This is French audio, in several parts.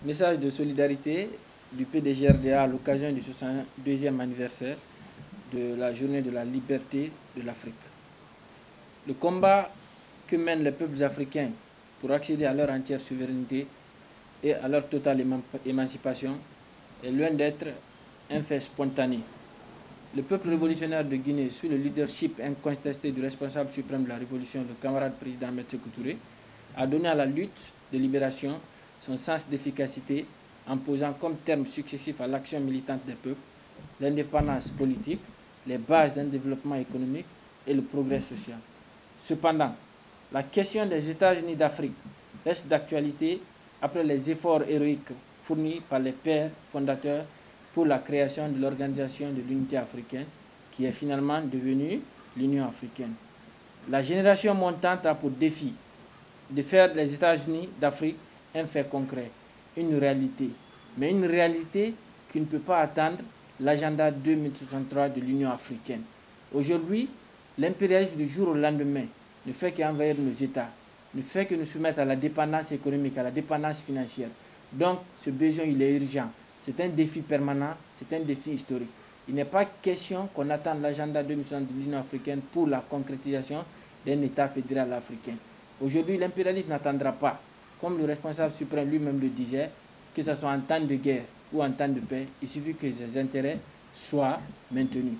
Message de solidarité du PDGRDA à l'occasion du 62e anniversaire de la journée de la liberté de l'Afrique. Le combat que mènent les peuples africains pour accéder à leur entière souveraineté et à leur totale émancipation est loin d'être un fait spontané. Le peuple révolutionnaire de Guinée, sous le leadership incontesté du responsable suprême de la révolution, le camarade président Ahmed Sékou Touré, a donné à la lutte de libération son sens d'efficacité en posant comme termes successifs à l'action militante des peuples l'indépendance politique, les bases d'un développement économique et le progrès social. Cependant, la question des États-Unis d'Afrique reste d'actualité après les efforts héroïques fournis par les pères fondateurs pour la création de l'Organisation de l'Unité africaine, qui est finalement devenue l'Union africaine. La génération montante a pour défi de faire des États-Unis d'Afrique un fait concret, une réalité, mais une réalité qui ne peut pas atteindre l'agenda 2063 de l'Union africaine. Aujourd'hui, l'impérialisme du jour au lendemain ne fait qu'envahir nos États, ne fait que nous soumettre à la dépendance économique, à la dépendance financière. Donc, ce besoin, il est urgent. C'est un défi permanent, c'est un défi historique. Il n'est pas question qu'on attende l'agenda 2060 de l'Union africaine pour la concrétisation d'un État fédéral africain. Aujourd'hui, l'impérialisme n'attendra pas, comme le responsable suprême lui-même le disait, que ce soit en temps de guerre ou en temps de paix, il suffit que ses intérêts soient maintenus.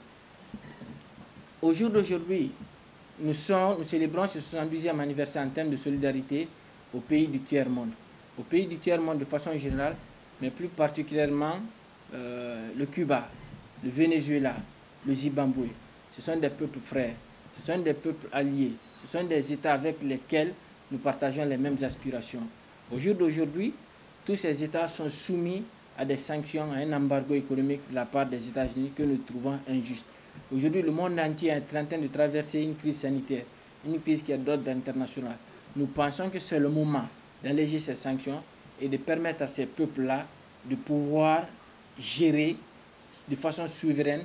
Au jour d'aujourd'hui, nous célébrons ce 72e anniversaire en termes de solidarité au pays du tiers-monde. Au pays du tiers-monde de façon générale, mais plus particulièrement le Cuba, le Venezuela, le Zimbabwe. Ce sont des peuples frères, ce sont des peuples alliés, ce sont des États avec lesquels nous partageons les mêmes aspirations. Au jour d'aujourd'hui, tous ces États sont soumis à des sanctions, à un embargo économique de la part des États-Unis que nous trouvons injuste. Aujourd'hui, le monde entier est en train de traverser une crise sanitaire, une crise qui est d'ordre international. Nous pensons que c'est le moment d'alléger ces sanctions et de permettre à ces peuples-là de pouvoir gérer de façon souveraine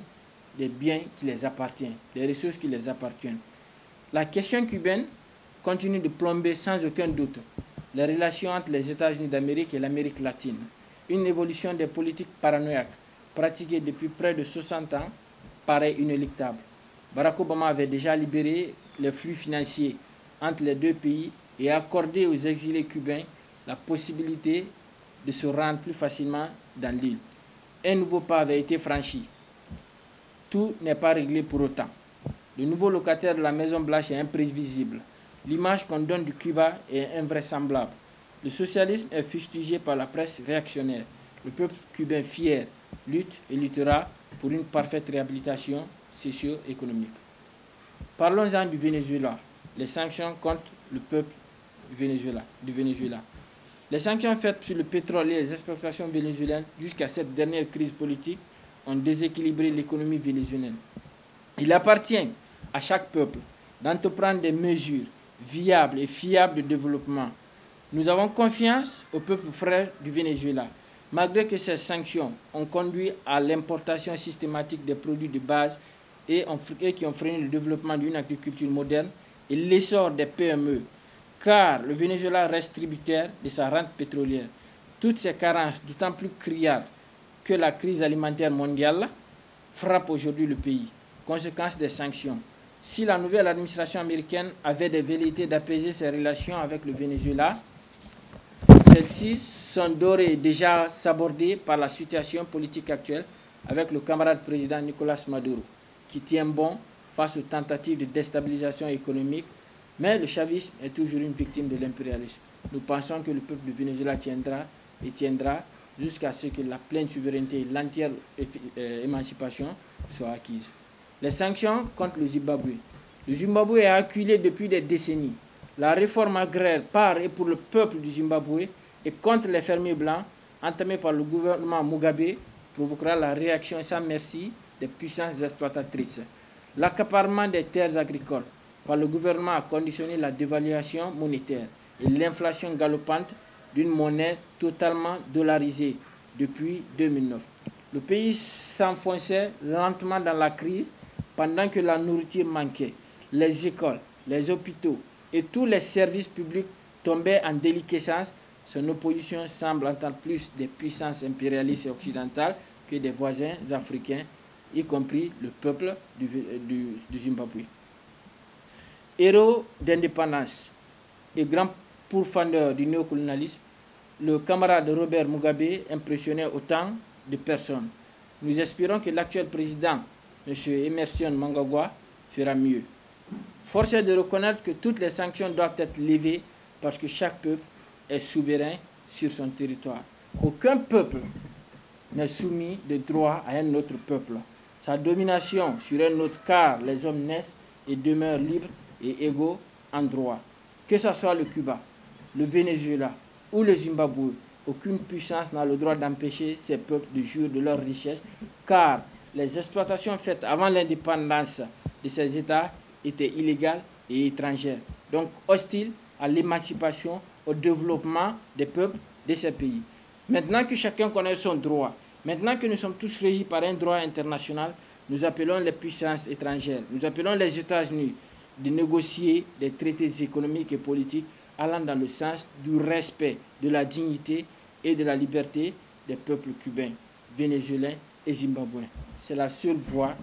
les biens qui les appartiennent, les ressources qui les appartiennent. La question cubaine continue de plomber sans aucun doute les relations entre les États-Unis d'Amérique et l'Amérique latine. Une évolution des politiques paranoïaques pratiquées depuis près de 60 ans paraît inéluctable. Barack Obama avait déjà libéré les flux financiers entre les deux pays et accordé aux exilés cubains la possibilité de se rendre plus facilement dans l'île. Un nouveau pas avait été franchi. Tout n'est pas réglé pour autant. Le nouveau locataire de la Maison Blanche est imprévisible. L'image qu'on donne du Cuba est invraisemblable. Le socialisme est fustigé par la presse réactionnaire. Le peuple cubain fier lutte et luttera pour une parfaite réhabilitation socio-économique. Parlons-en du Venezuela. Les sanctions contre le peuple du Venezuela. Les sanctions faites sur le pétrole et les exportations vénézuéliennes jusqu'à cette dernière crise politique ont déséquilibré l'économie vénézuélienne. Il appartient à chaque peuple d'entreprendre des mesures viables et fiables de développement. Nous avons confiance au peuple frère du Venezuela, malgré que ces sanctions ont conduit à l'importation systématique des produits de base et qui ont freiné le développement d'une agriculture moderne et l'essor des PME, car le Venezuela reste tributaire de sa rente pétrolière. Toutes ces carences, d'autant plus criardes que la crise alimentaire mondiale frappe aujourd'hui le pays, conséquence des sanctions. Si la nouvelle administration américaine avait des velléités d'apaiser ses relations avec le Venezuela, celles-ci sont d'ores et déjà sabordées par la situation politique actuelle avec le camarade président Nicolas Maduro, qui tient bon face aux tentatives de déstabilisation économique, mais le chavisme est toujours une victime de l'impérialisme. Nous pensons que le peuple du Venezuela tiendra jusqu'à ce que la pleine souveraineté et l'entière émancipation soient acquises. Les sanctions contre le Zimbabwe. Le Zimbabwe est acculé depuis des décennies. La réforme agraire par et pour le peuple du Zimbabwe et contre les fermiers blancs entamée par le gouvernement Mugabe provoquera la réaction sans merci des puissances exploitatrices. L'accaparement des terres agricoles par le gouvernement a conditionné la dévaluation monétaire et l'inflation galopante d'une monnaie totalement dollarisée depuis 2009. Le pays s'enfonçait lentement dans la crise pendant que la nourriture manquait. Les écoles, les hôpitaux et tous les services publics tombaient en déliquescence Son opposition semble entendre plus des puissances impérialistes et occidentales que des voisins africains, y compris le peuple du Zimbabwe. Héros d'indépendance et grand pourfendeur du néocolonialisme, le camarade Robert Mugabe impressionnait autant de personnes. Nous espérons que l'actuel président, M. Emmerson Mnangagwa, fera mieux. Force est de reconnaître que toutes les sanctions doivent être levées parce que chaque peuple est souverain sur son territoire. Aucun peuple n'est soumis de droit à un autre peuple. Sa domination sur un autre, car les hommes naissent et demeurent libres et égaux en droit. Que ce soit le Cuba, le Venezuela ou le Zimbabwe, aucune puissance n'a le droit d'empêcher ces peuples de jouir de leur richesse, car les exploitations faites avant l'indépendance de ces États étaient illégales et étrangères, donc hostiles à l'émancipation, au développement des peuples de ces pays. Maintenant que chacun connaît son droit, maintenant que nous sommes tous régis par un droit international, nous appelons les puissances étrangères, nous appelons les États-Unis de négocier des traités économiques et politiques allant dans le sens du respect de la dignité et de la liberté des peuples cubains, vénézuéliens et zimbabwéens. C'est la seule voie,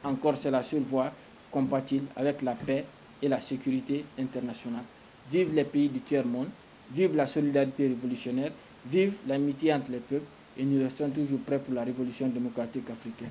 encore c'est la seule voie compatible avec la paix et la sécurité internationale. Vive les pays du tiers-monde, vive la solidarité révolutionnaire, vive l'amitié entre les peuples et nous restons toujours prêts pour la révolution démocratique africaine.